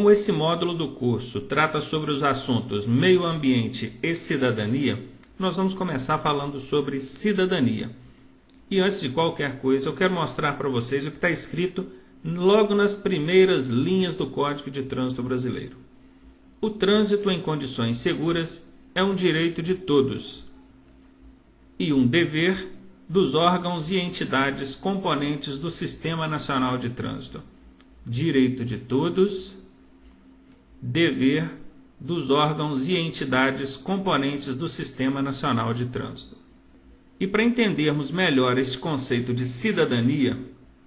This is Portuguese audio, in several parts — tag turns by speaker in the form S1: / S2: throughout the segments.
S1: Como esse módulo do curso trata sobre os assuntos meio ambiente e cidadania, nós vamos começar falando sobre cidadania. E antes de qualquer coisa, eu quero mostrar para vocês o que está escrito logo nas primeiras linhas do Código de Trânsito Brasileiro. O trânsito em condições seguras é um direito de todos e um dever dos órgãos e entidades componentes do Sistema Nacional de Trânsito. Direito de todos, dever dos órgãos e entidades componentes do Sistema Nacional de Trânsito. E para entendermos melhor este conceito de cidadania,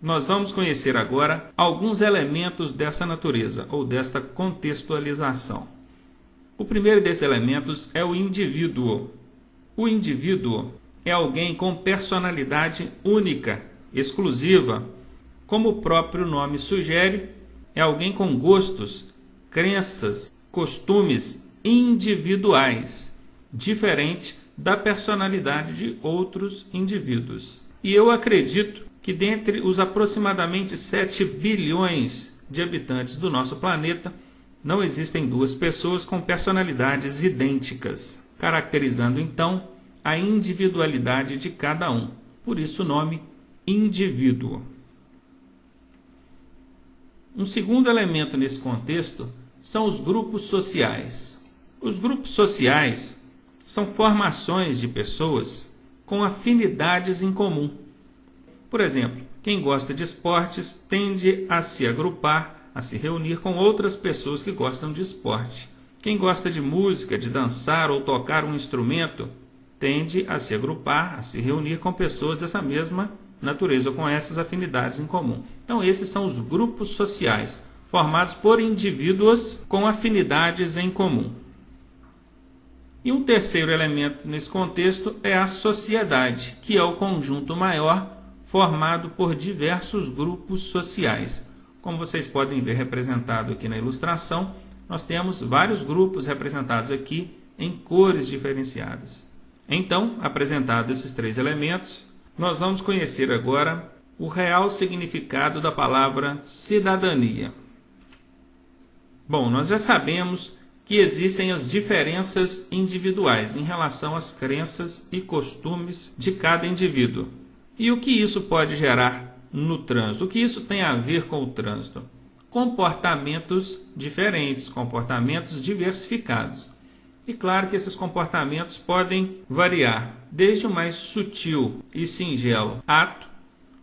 S1: nós vamos conhecer agora alguns elementos dessa natureza, ou desta contextualização. O primeiro desses elementos é o indivíduo. O indivíduo é alguém com personalidade única, exclusiva. Como o próprio nome sugere, é alguém com gostos, crenças, costumes individuais, diferente da personalidade de outros indivíduos. E eu acredito que dentre os aproximadamente 7 bilhões de habitantes do nosso planeta, não existem duas pessoas com personalidades idênticas, caracterizando então a individualidade de cada um. Por isso o nome indivíduo. Um segundo elemento nesse contexto são os grupos sociais. Os grupos sociais são formações de pessoas com afinidades em comum. Por exemplo, quem gosta de esportes tende a se agrupar, a se reunir com outras pessoas que gostam de esporte. Quem gosta de música, de dançar ou tocar um instrumento, tende a se agrupar, a se reunir com pessoas dessa mesma natureza, ou com essas afinidades em comum. Então, esses são os grupos sociais, formados por indivíduos com afinidades em comum. E um terceiro elemento nesse contexto é a sociedade, que é o conjunto maior formado por diversos grupos sociais. Como vocês podem ver representado aqui na ilustração, nós temos vários grupos representados aqui em cores diferenciadas. Então, apresentados esses três elementos, nós vamos conhecer agora o real significado da palavra cidadania. Bom, nós já sabemos que existem as diferenças individuais em relação às crenças e costumes de cada indivíduo. E o que isso pode gerar no trânsito? O que isso tem a ver com o trânsito? Comportamentos diferentes, comportamentos diversificados. E claro que esses comportamentos podem variar, desde o mais sutil e singelo ato,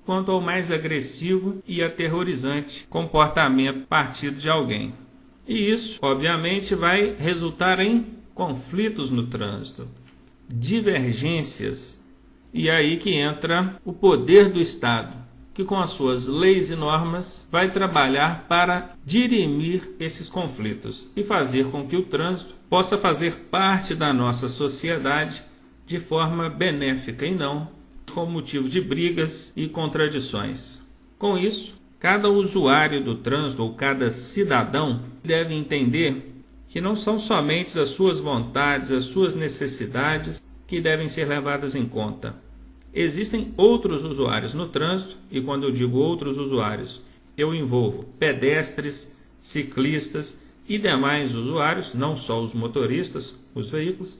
S1: quanto ao mais agressivo e aterrorizante comportamento partido de alguém. E isso, obviamente, vai resultar em conflitos no trânsito, divergências. E aí que entra o poder do Estado, que com as suas leis e normas vai trabalhar para dirimir esses conflitos e fazer com que o trânsito possa fazer parte da nossa sociedade de forma benéfica e não com motivo de brigas e contradições. Com isso, cada usuário do trânsito ou cada cidadão deve entender que não são somente as suas vontades, as suas necessidades que devem ser levadas em conta. Existem outros usuários no trânsito, e quando eu digo outros usuários, eu envolvo pedestres, ciclistas e demais usuários, não só os motoristas, os veículos.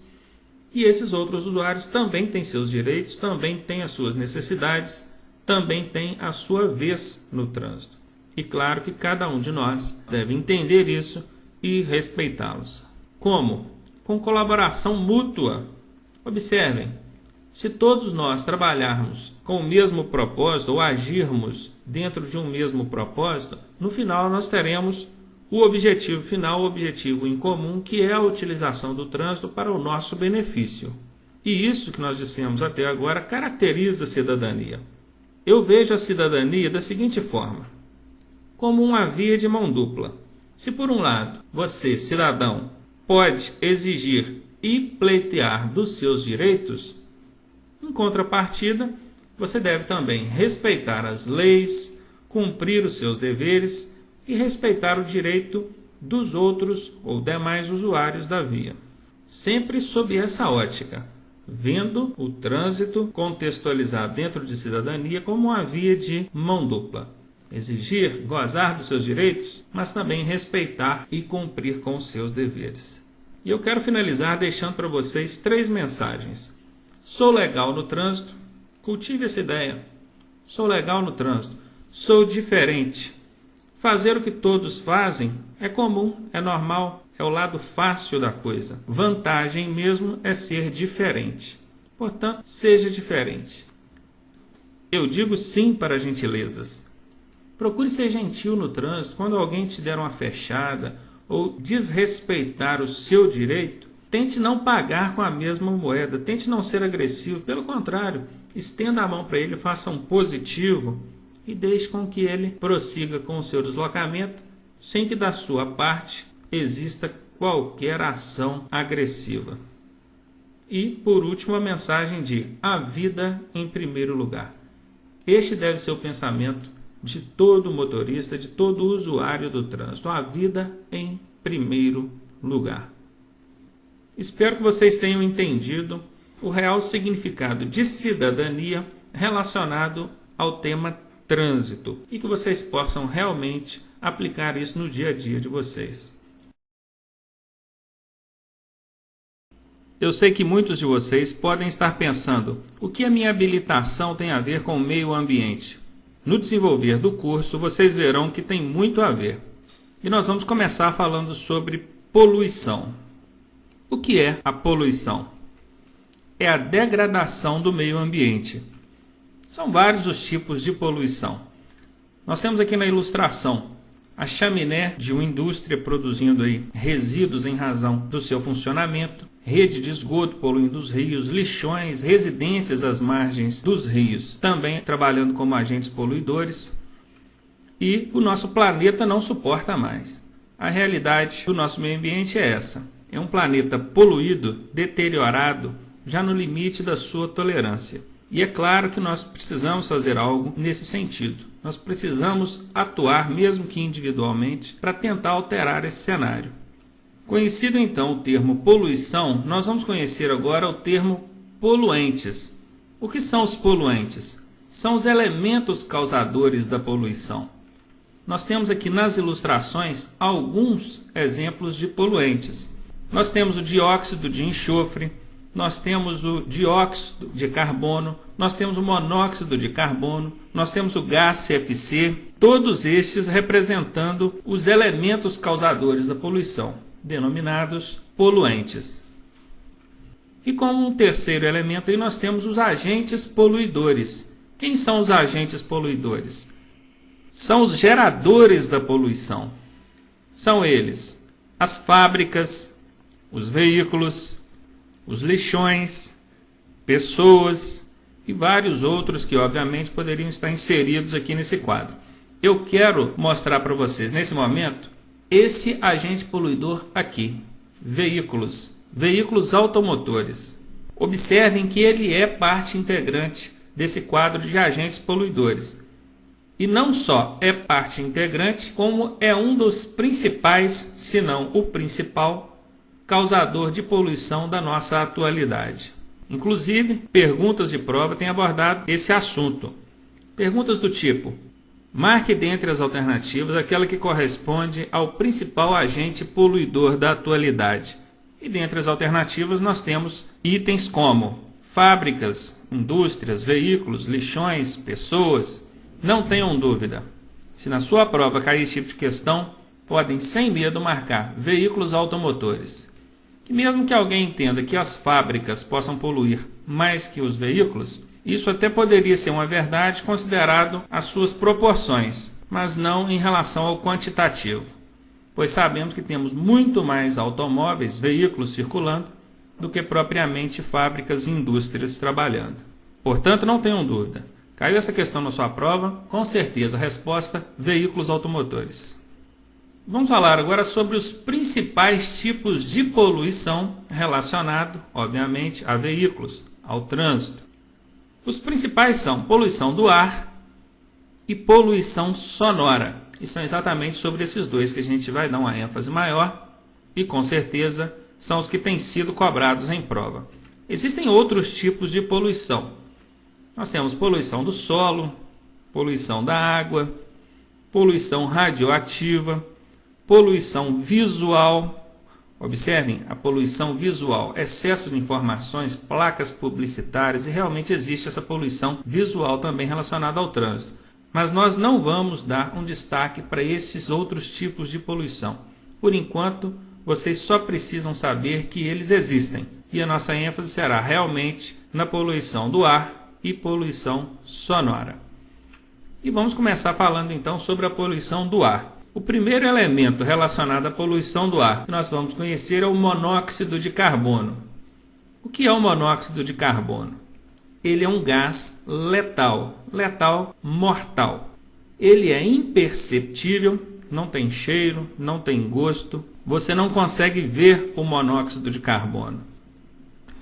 S1: E esses outros usuários também têm seus direitos, também têm as suas necessidades, também têm a sua vez no trânsito. E claro que cada um de nós deve entender isso e respeitá-los. Como? Com colaboração mútua. Observem, se todos nós trabalharmos com o mesmo propósito ou agirmos dentro de um mesmo propósito, no final nós teremos o objetivo final, o objetivo em comum, que é a utilização do trânsito para o nosso benefício. E isso que nós dissemos até agora caracteriza a cidadania. Eu vejo a cidadania da seguinte forma, como uma via de mão dupla. Se por um lado você, cidadão, pode exigir e pleitear dos seus direitos, em contrapartida, você deve também respeitar as leis, cumprir os seus deveres e respeitar o direito dos outros ou demais usuários da via. Sempre sob essa ótica, vendo o trânsito contextualizado dentro de cidadania como uma via de mão dupla. exigir, gozar dos seus direitos, mas também respeitar e cumprir com os seus deveres. E eu quero finalizar deixando para vocês 3 mensagens. Sou legal no trânsito, cultive essa ideia. Sou legal no trânsito, sou diferente. Fazer o que todos fazem é comum, é normal, é o lado fácil da coisa. Vantagem mesmo é ser diferente. Portanto, seja diferente. Eu digo sim para gentilezas. Procure ser gentil no trânsito. Quando alguém te der uma fechada ou desrespeitar o seu direito, tente não pagar com a mesma moeda, tente não ser agressivo. Pelo contrário, estenda a mão para ele, faça um positivo e deixe com que ele prossiga com o seu deslocamento, sem que da sua parte exista qualquer ação agressiva. E, por último, a mensagem de a vida em primeiro lugar. Este deve ser o pensamento de todo motorista, de todo usuário do trânsito. A vida em primeiro lugar. Espero que vocês tenham entendido o real significado de cidadania relacionado ao tema trânsito e que vocês possam realmente aplicar isso no dia a dia de vocês. Eu sei que muitos de vocês podem estar pensando: o que a minha habilitação tem a ver com o meio ambiente? No desenvolver do curso, vocês verão que tem muito a ver. E nós vamos começar falando sobre poluição. O que é a poluição? É a degradação do meio ambiente. São vários os tipos de poluição. Nós temos aqui na ilustração a chaminé de uma indústria produzindo aí resíduos em razão do seu funcionamento, rede de esgoto poluindo os rios, lixões, residências às margens dos rios, também trabalhando como agentes poluidores. E o nosso planeta não suporta mais. A realidade do nosso meio ambiente é essa. É um planeta poluído, deteriorado, já no limite da sua tolerância. E é claro que nós precisamos fazer algo nesse sentido. Nós precisamos atuar, mesmo que individualmente, para tentar alterar esse cenário. Conhecido então o termo poluição, nós vamos conhecer agora o termo poluentes. O que são os poluentes? São os elementos causadores da poluição. Nós temos aqui nas ilustrações alguns exemplos de poluentes. Nós temos o dióxido de enxofre, nós temos o dióxido de carbono, nós temos o monóxido de carbono, nós temos o gás CFC, todos estes representando os elementos causadores da poluição, denominados poluentes. E como um terceiro elemento aí nós temos os agentes poluidores. Quem são os agentes poluidores? São os geradores da poluição. São eles as fábricas, os veículos, os lixões, pessoas e vários outros que obviamente poderiam estar inseridos aqui nesse quadro. Eu quero mostrar para vocês nesse momento esse agente poluidor aqui, veículos automotores. Observem que ele é parte integrante desse quadro de agentes poluidores. E não só é parte integrante, como é um dos principais, se não o principal, causador de poluição da nossa atualidade. Inclusive, perguntas de prova têm abordado esse assunto. Perguntas do tipo: marque dentre as alternativas aquela que corresponde ao principal agente poluidor da atualidade. E dentre as alternativas nós temos itens como fábricas, indústrias, veículos, lixões, pessoas. Não tenham dúvida. Se na sua prova cair esse tipo de questão, podem sem medo marcar veículos automotores. Que mesmo que alguém entenda que as fábricas possam poluir mais que os veículos, isso até poderia ser uma verdade considerado as suas proporções, mas não em relação ao quantitativo, pois sabemos que temos muito mais automóveis, veículos circulando, do que propriamente fábricas e indústrias trabalhando. Portanto, não tenham dúvida. Caiu essa questão na sua prova, com certeza a resposta: veículos automotores. Vamos falar agora sobre os principais tipos de poluição relacionado, obviamente, a veículos, ao trânsito. Os principais são poluição do ar e poluição sonora. E são exatamente sobre esses dois que a gente vai dar uma ênfase maior e, com certeza, são os que têm sido cobrados em prova. Existem outros tipos de poluição. Nós temos poluição do solo, poluição da água, poluição radioativa, poluição visual. Observem a poluição visual, excesso de informações, placas publicitárias, e realmente existe essa poluição visual também relacionada ao trânsito. Mas nós não vamos dar um destaque para esses outros tipos de poluição. Por enquanto, vocês só precisam saber que eles existem. E a nossa ênfase será realmente na poluição do ar e poluição sonora. E vamos começar falando então sobre a poluição do ar. O primeiro elemento relacionado à poluição do ar que nós vamos conhecer é o monóxido de carbono. O que é o monóxido de carbono? Ele é um gás letal, mortal. Ele é imperceptível, não tem cheiro, não tem gosto, você não consegue ver o monóxido de carbono.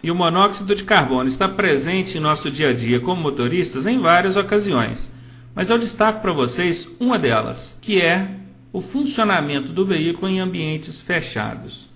S1: E o monóxido de carbono está presente em nosso dia a dia como motoristas em várias ocasiões. Mas eu destaco para vocês uma delas, que é o funcionamento do veículo em ambientes fechados.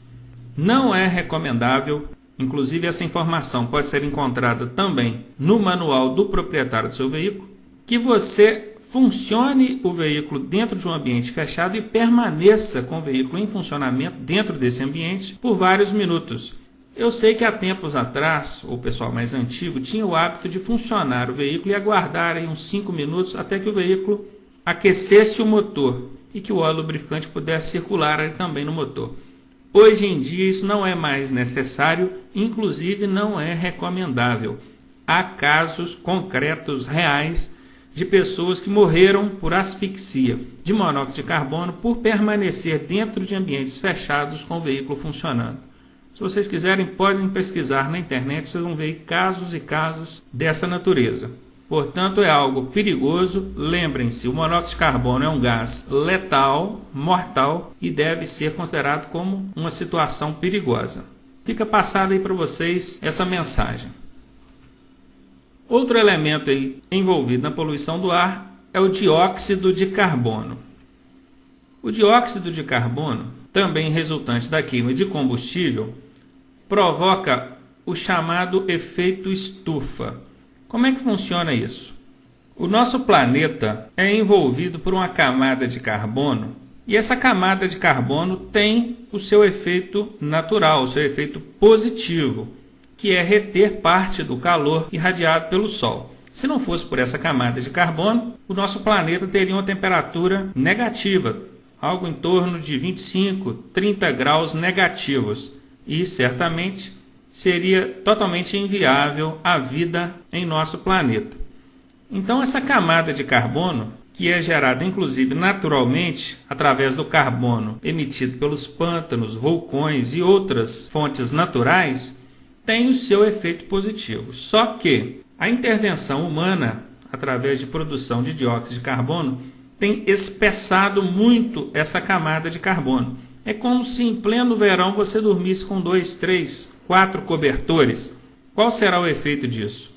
S1: Não é recomendável, inclusive essa informação pode ser encontrada também no manual do proprietário do seu veículo, que você funcione o veículo dentro de um ambiente fechado e permaneça com o veículo em funcionamento dentro desse ambiente por vários minutos. Eu sei que há tempos atrás, o pessoal mais antigo tinha o hábito de funcionar o veículo e aguardar aí uns 5 minutos até que o veículo aquecesse o motor e que o óleo lubrificante pudesse circular ali também no motor. Hoje em dia isso não é mais necessário, inclusive não é recomendável. Há casos concretos reais de pessoas que morreram por asfixia de monóxido de carbono por permanecer dentro de ambientes fechados com o veículo funcionando. Se vocês quiserem, podem pesquisar na internet, vocês vão ver casos e casos dessa natureza. Portanto, é algo perigoso. Lembrem-se, o monóxido de carbono é um gás letal, mortal e deve ser considerado como uma situação perigosa. Fica passada aí para vocês essa mensagem. Outro elemento aí envolvido na poluição do ar é o dióxido de carbono. O dióxido de carbono, também resultante da queima de combustível, provoca o chamado efeito estufa. Como é que funciona isso? O nosso planeta é envolvido por uma camada de carbono e essa camada de carbono tem o seu efeito natural, o seu efeito positivo, que é reter parte do calor irradiado pelo Sol. Se não fosse por essa camada de carbono, o nosso planeta teria uma temperatura negativa, algo em torno de 25, 30 graus negativos, e certamente seria totalmente inviável a vida em nosso planeta. Então essa camada de carbono, que é gerada inclusive naturalmente através do carbono emitido pelos pântanos, vulcões e outras fontes naturais, tem o seu efeito positivo. Só que a intervenção humana, através de produção de dióxido de carbono, tem espessado muito essa camada de carbono. É como se em pleno verão você dormisse com 2, 3, 4 cobertores. Qual será o efeito disso?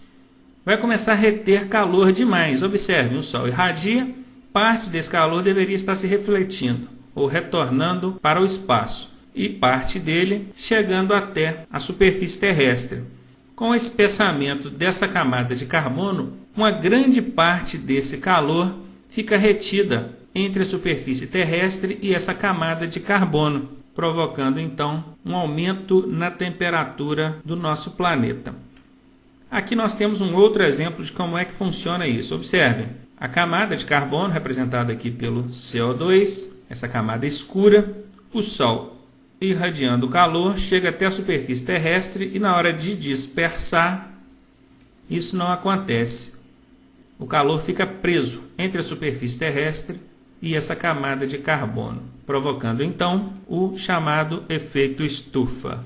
S1: Vai começar a reter calor demais. Observe, o Sol irradia, parte desse calor deveria estar se refletindo ou retornando para o espaço e parte dele chegando até a superfície terrestre. Com o espessamento dessa camada de carbono, uma grande parte desse calor fica retida entre a superfície terrestre e essa camada de carbono, provocando então um aumento na temperatura do nosso planeta. Aqui nós temos um outro exemplo de como é que funciona isso. Observem, a camada de carbono, representada aqui pelo CO2, essa camada escura, o Sol irradiando o calor, chega até a superfície terrestre e na hora de dispersar, isso não acontece. O calor fica preso entre a superfície terrestre e essa camada de carbono, provocando então o chamado efeito estufa.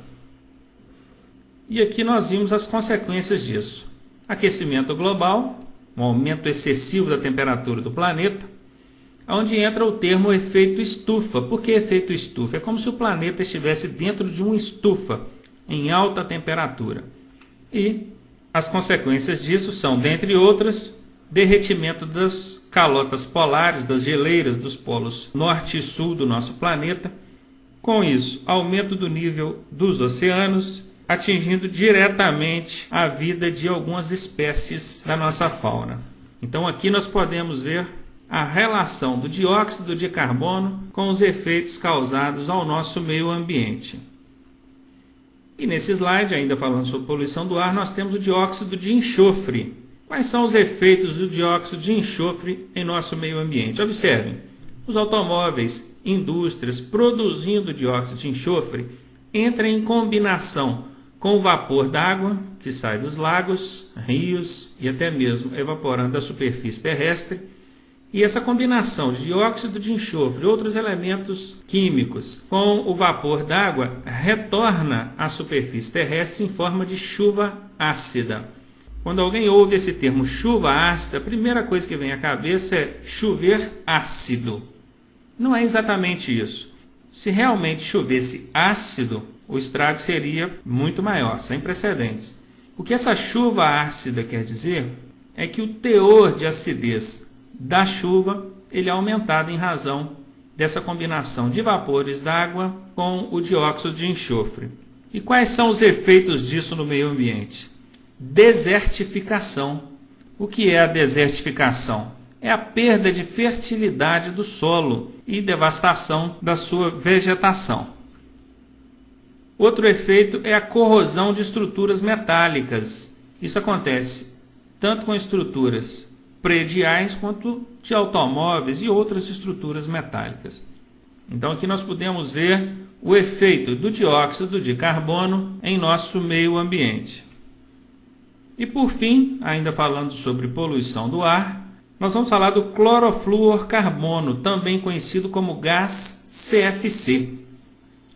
S1: E aqui nós vimos as consequências disso. Aquecimento global, um aumento excessivo da temperatura do planeta, onde entra o termo efeito estufa. Por que efeito estufa? É como se o planeta estivesse dentro de uma estufa em alta temperatura. E as consequências disso são, dentre outras, derretimento das calotas polares, das geleiras dos polos norte e sul do nosso planeta. Com isso, aumento do nível dos oceanos, atingindo diretamente a vida de algumas espécies da nossa fauna. Então aqui nós podemos ver a relação do dióxido de carbono com os efeitos causados ao nosso meio ambiente. E nesse slide, ainda falando sobre poluição do ar, nós temos o dióxido de enxofre. Quais são os efeitos do dióxido de enxofre em nosso meio ambiente? Observem, os automóveis, indústrias produzindo dióxido de enxofre entram em combinação com o vapor d'água que sai dos lagos, rios e até mesmo evaporando da superfície terrestre. E essa combinação de dióxido de enxofre e outros elementos químicos com o vapor d'água retorna à superfície terrestre em forma de chuva ácida. Quando alguém ouve esse termo chuva ácida, a primeira coisa que vem à cabeça é chover ácido. Não é exatamente isso. Se realmente chovesse ácido, o estrago seria muito maior, sem precedentes. O que essa chuva ácida quer dizer é que o teor de acidez da chuva ele é aumentado em razão dessa combinação de vapores d'água com o dióxido de enxofre. E quais são os efeitos disso no meio ambiente? Desertificação. O que é a desertificação? É a perda de fertilidade do solo e devastação da sua vegetação. Outro efeito é a corrosão de estruturas metálicas. Isso acontece tanto com estruturas prediais quanto de automóveis e outras estruturas metálicas. Então aqui nós podemos ver o efeito do dióxido de carbono em nosso meio ambiente. E por fim, ainda falando sobre poluição do ar, nós vamos falar do clorofluorcarbono, também conhecido como gás CFC.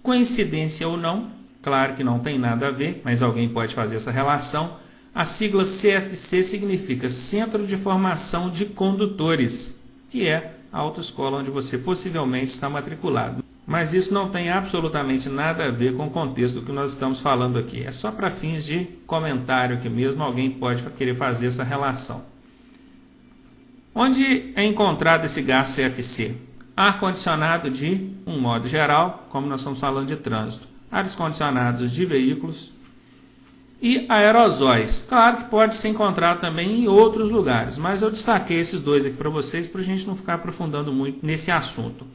S1: Coincidência ou não, claro que não tem nada a ver, mas alguém pode fazer essa relação. A sigla CFC significa Centro de Formação de Condutores, que é a autoescola onde você possivelmente está matriculado. Mas isso não tem absolutamente nada a ver com o contexto do que nós estamos falando aqui. É só para fins de comentário aqui mesmo, alguém pode querer fazer essa relação. Onde é encontrado esse gás CFC? Ar-condicionado de um modo geral, como nós estamos falando de trânsito. Ares condicionados de veículos e aerosóis. Claro que pode ser encontrado também em outros lugares, mas eu destaquei esses dois aqui para vocês para a gente não ficar aprofundando muito nesse assunto.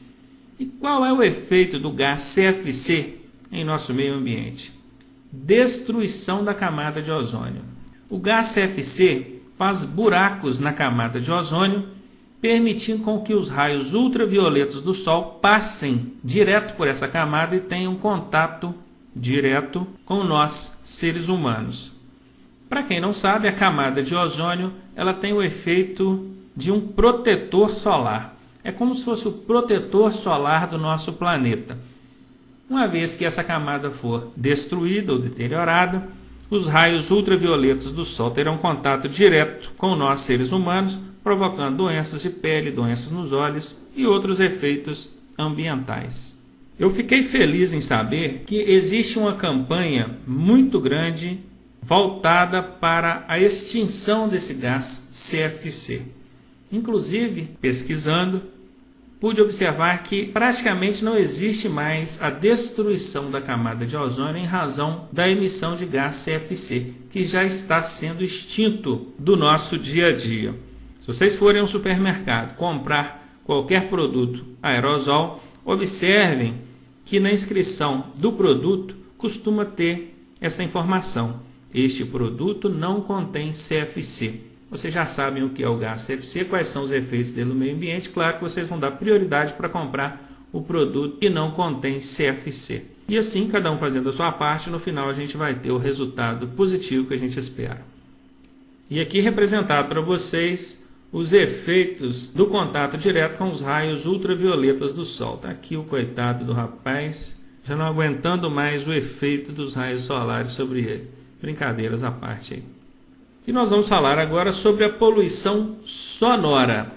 S1: E qual é o efeito do gás CFC em nosso meio ambiente? Destruição da camada de ozônio. O gás CFC faz buracos na camada de ozônio, permitindo com que os raios ultravioletas do Sol passem direto por essa camada e tenham contato direto com nós, seres humanos. Para quem não sabe, a camada de ozônio ela tem o efeito de um protetor solar. É como se fosse o protetor solar do nosso planeta. Uma vez que essa camada for destruída ou deteriorada, os raios ultravioletas do Sol terão contato direto com nós, seres humanos, provocando doenças de pele, doenças nos olhos e outros efeitos ambientais. Eu fiquei feliz em saber que existe uma campanha muito grande voltada para a extinção desse gás CFC. Inclusive, pesquisando, pude observar que praticamente não existe mais a destruição da camada de ozônio em razão da emissão de gás CFC, que já está sendo extinto do nosso dia a dia. Se vocês forem ao supermercado comprar qualquer produto aerosol, observem que na inscrição do produto costuma ter essa informação. Este produto não contém CFC. Vocês já sabem o que é o gás CFC, quais são os efeitos dele no meio ambiente. Claro que vocês vão dar prioridade para comprar o produto que não contém CFC. E assim, cada um fazendo a sua parte, no final a gente vai ter o resultado positivo que a gente espera. E aqui representado para vocês os efeitos do contato direto com os raios ultravioletas do Sol. Está aqui o coitado do rapaz, já não aguentando mais o efeito dos raios solares sobre ele. Brincadeiras à parte aí. E nós vamos falar agora sobre a poluição sonora.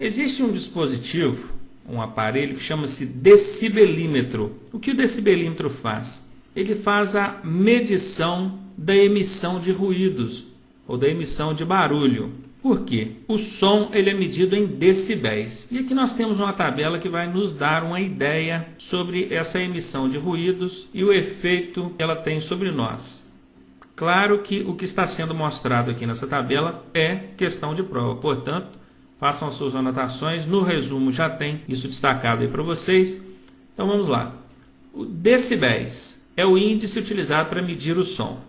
S1: Existe um dispositivo, um aparelho que chama-se decibelímetro. O que o decibelímetro faz? Ele faz a medição da emissão de ruídos ou da emissão de barulho. Por quê? O som ele é medido em decibéis. E aqui nós temos uma tabela que vai nos dar uma ideia sobre essa emissão de ruídos e o efeito que ela tem sobre nós. Claro que o que está sendo mostrado aqui nessa tabela é questão de prova, portanto, façam as suas anotações. No resumo já tem isso destacado aí para vocês. Então vamos lá. O decibéis é o índice utilizado para medir o som.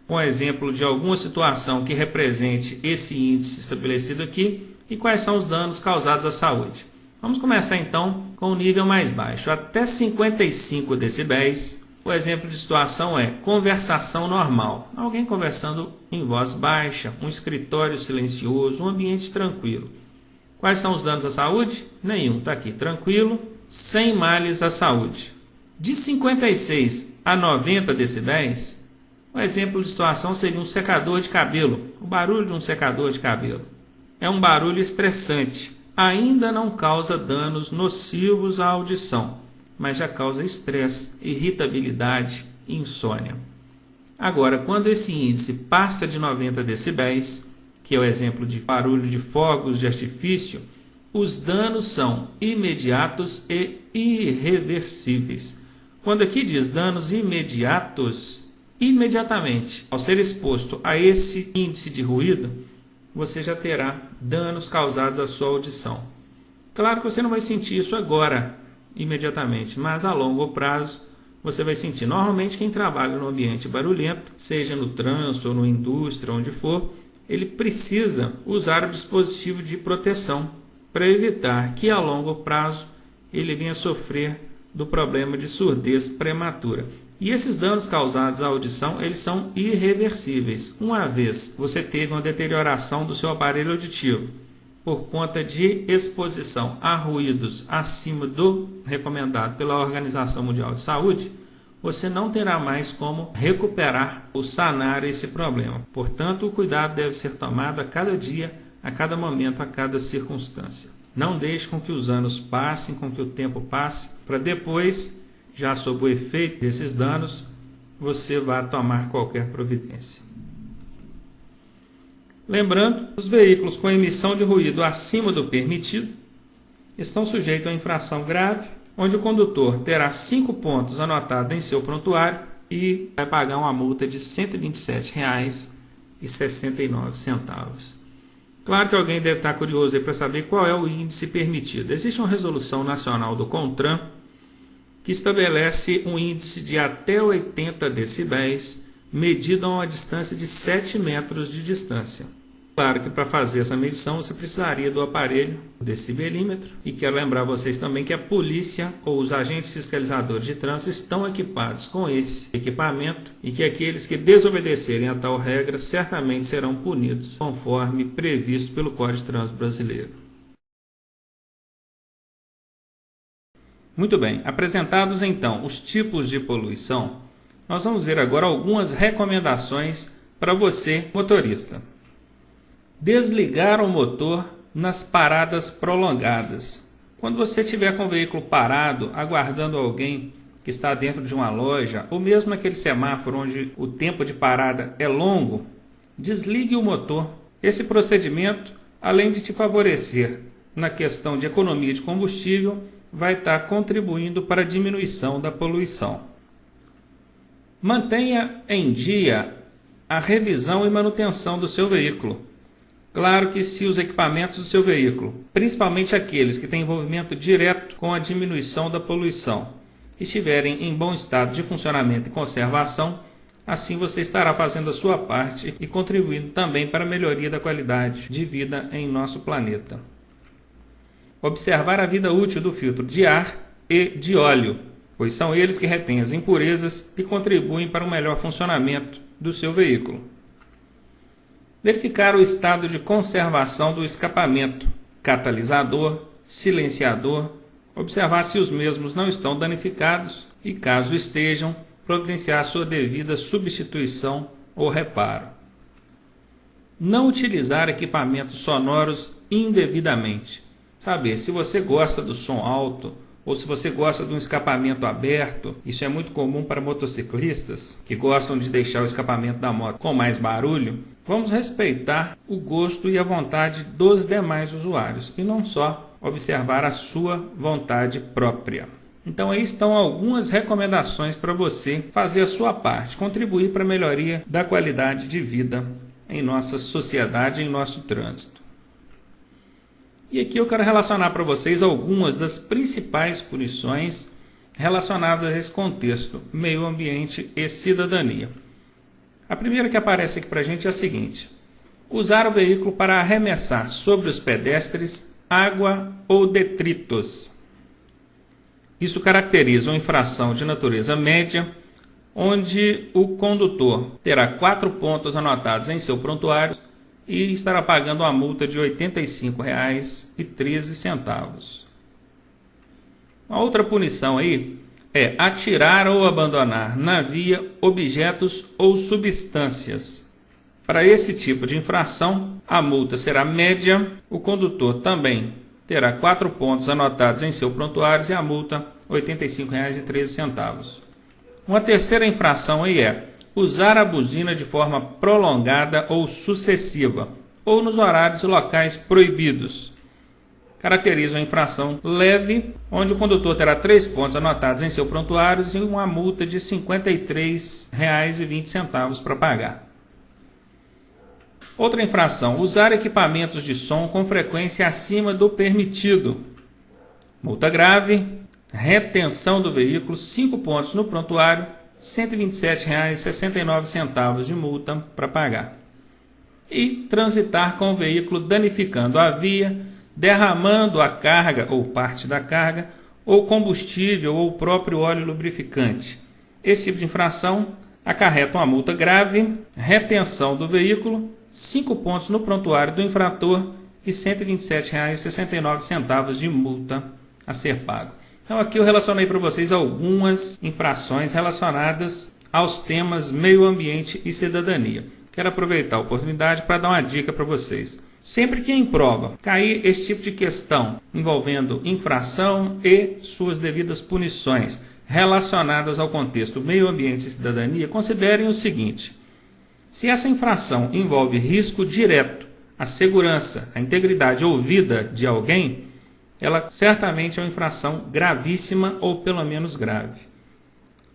S1: Um exemplo de alguma situação que represente esse índice estabelecido aqui e quais são os danos causados à saúde. Vamos começar então com o nível mais baixo, até 55 decibéis. O exemplo de situação é conversação normal. Alguém conversando em voz baixa, um escritório silencioso, um ambiente tranquilo. Quais são os danos à saúde? Nenhum, está aqui, tranquilo, sem males à saúde. De 56 a 90 decibéis, o exemplo de situação seria um secador de cabelo, o barulho de um secador de cabelo. É um barulho estressante, ainda não causa danos nocivos à audição, mas já causa estresse, irritabilidade e insônia. Agora, quando esse índice passa de 90 decibéis, que é o exemplo de barulho de fogos de artifício, os danos são imediatos e irreversíveis. Quando aqui diz danos imediatos, imediatamente, ao ser exposto a esse índice de ruído, você já terá danos causados à sua audição. Claro que você não vai sentir isso agora, imediatamente, mas a longo prazo você vai sentir. Normalmente quem trabalha no ambiente barulhento, seja no trânsito ou na indústria, onde for, ele precisa usar o dispositivo de proteção para evitar que a longo prazo ele venha sofrer do problema de surdez prematura. E esses danos causados à audição, eles são irreversíveis. Uma vez você teve uma deterioração do seu aparelho auditivo por conta de exposição a ruídos acima do recomendado pela Organização Mundial de Saúde, você não terá mais como recuperar ou sanar esse problema. Portanto, o cuidado deve ser tomado a cada dia, a cada momento, a cada circunstância. Não deixe com que os anos passem, com que o tempo passe, para depois, já sob o efeito desses danos, você vá tomar qualquer providência. Lembrando, os veículos com emissão de ruído acima do permitido estão sujeitos a infração grave, onde o condutor terá 5 pontos anotados em seu prontuário e vai pagar uma multa de R$ 127,69. Claro que alguém deve estar curioso para saber qual é o índice permitido. Existe uma resolução nacional do CONTRAN que estabelece um índice de até 80 decibéis, medido a uma distância de 7 metros de distância. Claro que para fazer essa medição você precisaria do aparelho, o decibelímetro, e quero lembrar vocês também que a polícia ou os agentes fiscalizadores de trânsito estão equipados com esse equipamento e que aqueles que desobedecerem a tal regra certamente serão punidos, conforme previsto pelo Código de Trânsito Brasileiro. Muito bem, apresentados então os tipos de poluição, nós vamos ver agora algumas recomendações para você, motorista. Desligar o motor nas paradas prolongadas. Quando você estiver com o veículo parado, aguardando alguém que está dentro de uma loja, ou mesmo naquele semáforo onde o tempo de parada é longo, desligue o motor. Esse procedimento, além de te favorecer na questão de economia de combustível, vai estar contribuindo para a diminuição da poluição. Mantenha em dia a revisão e manutenção do seu veículo. Claro que se os equipamentos do seu veículo, principalmente aqueles que têm envolvimento direto com a diminuição da poluição, estiverem em bom estado de funcionamento e conservação, assim você estará fazendo a sua parte e contribuindo também para a melhoria da qualidade de vida em nosso planeta. Observar a vida útil do filtro de ar e de óleo, pois são eles que retêm as impurezas e contribuem para um melhor funcionamento do seu veículo. Verificar o estado de conservação do escapamento, catalisador, silenciador, observar se os mesmos não estão danificados e, caso estejam, providenciar sua devida substituição ou reparo. Não utilizar equipamentos sonoros indevidamente. Saber se você gosta do som alto ou se você gosta de um escapamento aberto. Isso é muito comum para motociclistas que gostam de deixar o escapamento da moto com mais barulho. Vamos respeitar o gosto e a vontade dos demais usuários e não só observar a sua vontade própria. Então aí estão algumas recomendações para você fazer a sua parte, contribuir para a melhoria da qualidade de vida em nossa sociedade, em nosso trânsito. E aqui eu quero relacionar para vocês algumas das principais punições relacionadas a esse contexto, meio ambiente e cidadania. A primeira que aparece aqui para a gente é a seguinte: usar o veículo para arremessar sobre os pedestres água ou detritos. Isso caracteriza uma infração de natureza média, onde o condutor terá 4 pontos anotados em seu prontuário e estará pagando uma multa de R$ 85,13. Uma outra punição aí é atirar ou abandonar na via objetos ou substâncias. Para esse tipo de infração, a multa será média, o condutor também terá 4 pontos anotados em seu prontuário e a multa R$ 85,13. Uma terceira infração aí é usar a buzina de forma prolongada ou sucessiva, ou nos horários e locais proibidos. Caracteriza uma infração leve, onde o condutor terá 3 pontos anotados em seu prontuário e uma multa de R$ 53,20 para pagar. Outra infração: usar equipamentos de som com frequência acima do permitido. Multa grave, retenção do veículo, 5 pontos no prontuário, R$ 127,69 de multa para pagar. E transitar com o veículo danificando a via, derramando a carga ou parte da carga, ou combustível ou o próprio óleo lubrificante. Esse tipo de infração acarreta uma multa grave, retenção do veículo, 5 pontos no prontuário do infrator e R$ 127,69 de multa a ser pago. Então aqui eu relacionei para vocês algumas infrações relacionadas aos temas meio ambiente e cidadania. Quero aproveitar a oportunidade para dar uma dica para vocês. Sempre que em prova cair esse tipo de questão envolvendo infração e suas devidas punições relacionadas ao contexto meio ambiente e cidadania, considerem o seguinte: se essa infração envolve risco direto à segurança, à integridade ou vida de alguém, ela certamente é uma infração gravíssima ou pelo menos grave.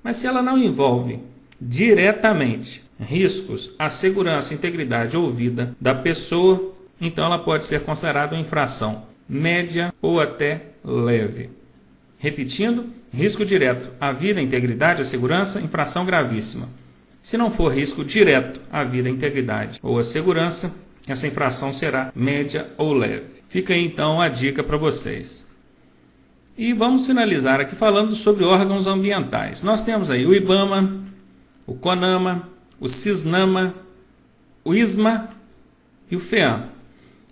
S1: Mas se ela não envolve diretamente riscos à segurança, integridade ou vida da pessoa, então ela pode ser considerada uma infração média ou até leve. Repetindo, risco direto à vida, à integridade, à segurança, infração gravíssima. Se não for risco direto à vida, à integridade ou à segurança, essa infração será média ou leve. Fica aí então a dica para vocês. E vamos finalizar aqui falando sobre órgãos ambientais. Nós temos aí o IBAMA, o CONAMA, o CISNAMA, o ISMA e o FEAM.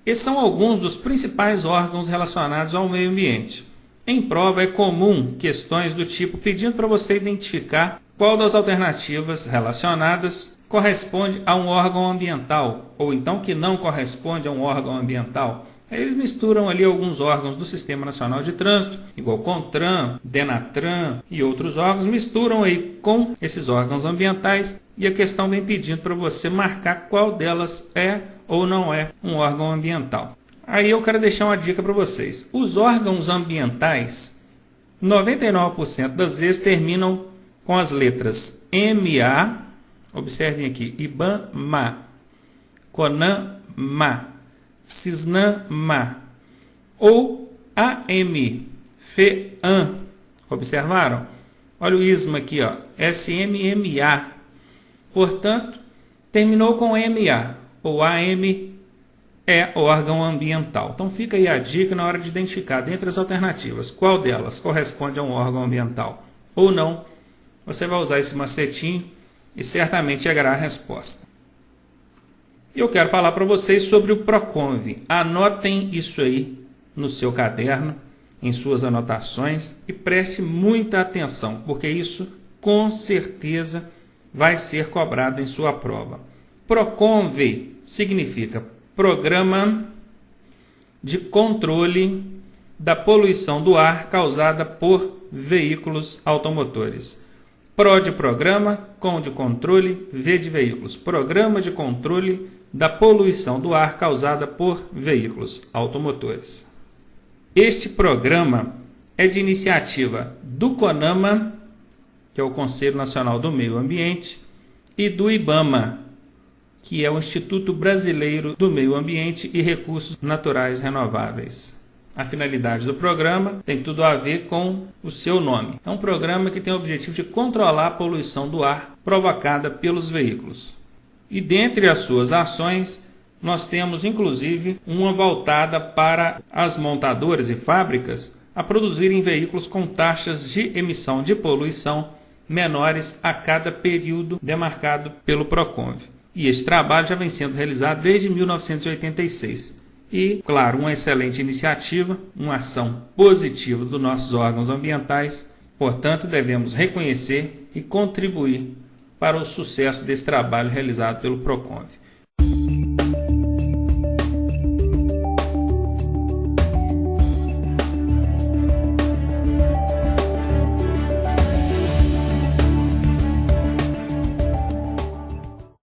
S1: Esses são alguns dos principais órgãos relacionados ao meio ambiente. Em prova é comum questões do tipo pedindo para você identificar qual das alternativas relacionadas corresponde a um órgão ambiental, ou então que não corresponde a um órgão ambiental. Aí eles misturam ali alguns órgãos do Sistema Nacional de Trânsito, igual CONTRAN, DENATRAN e outros órgãos, misturam aí com esses órgãos ambientais e a questão vem pedindo para você marcar qual delas é ou não é um órgão ambiental. Aí eu quero deixar uma dica para vocês. Os órgãos ambientais, 99% das vezes terminam com as letras MA, observem aqui, IBAMA, CONAMA, CISNAMA, ou AM, FEAM. Observaram? Olha o ISMA aqui, ó, SMMA. Portanto, terminou com MA, ou AM é órgão ambiental. Então fica aí a dica na hora de identificar dentre as alternativas qual delas corresponde a um órgão ambiental ou não. Você vai usar esse macetinho e certamente chegará a resposta. E eu quero falar para vocês sobre o PROCONV. Anotem isso aí no seu caderno, em suas anotações e preste muita atenção, porque isso com certeza vai ser cobrado em sua prova. PROCONV significa Programa de Controle da Poluição do Ar causada por veículos automotores. PRO de programa, CON de controle, V de veículos. Programa de Controle da Poluição do Ar causada por veículos automotores. Este programa é de iniciativa do CONAMA, que é o Conselho Nacional do Meio Ambiente, e do IBAMA, que é o Instituto Brasileiro do Meio Ambiente e Recursos Naturais Renováveis. A finalidade do programa tem tudo a ver com o seu nome. É um programa que tem o objetivo de controlar a poluição do ar provocada pelos veículos. E dentre as suas ações, nós temos inclusive uma voltada para as montadoras e fábricas a produzirem veículos com taxas de emissão de poluição menores a cada período demarcado pelo Proconv. E esse trabalho já vem sendo realizado desde 1986. E, claro, uma excelente iniciativa, uma ação positiva dos nossos órgãos ambientais, portanto, devemos reconhecer e contribuir para o sucesso desse trabalho realizado pelo Proconv.